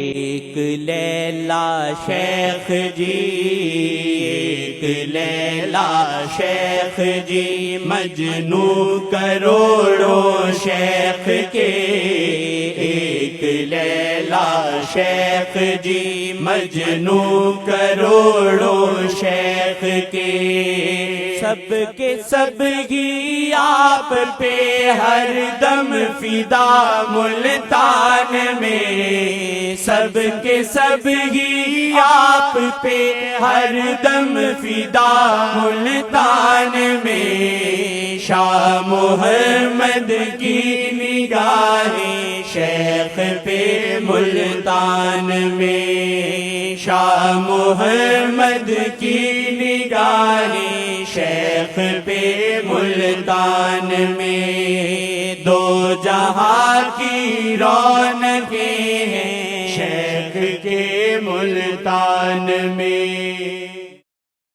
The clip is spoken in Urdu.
ایک لیلا شیخ جی، ایک لیلا شیخ جی، مجنو کروڑوں شیخ کے، ایک لیلا شیخ جی، مجنو کروڑوں شیخ کے، سب کے سب ہی آپ پہ ہر دم فدا ملتان میں، سب کے سب ہی آپ پہ ہر دم فدا ملتان میں، شاہ محمد کی نگاہیں شیخ پہ ملتان میں، شاہ محمد کی نگاہیں شیخ پہ ملتان میں، دو جہاں کی رونقیں ہیں شیخ کے ملتان میں۔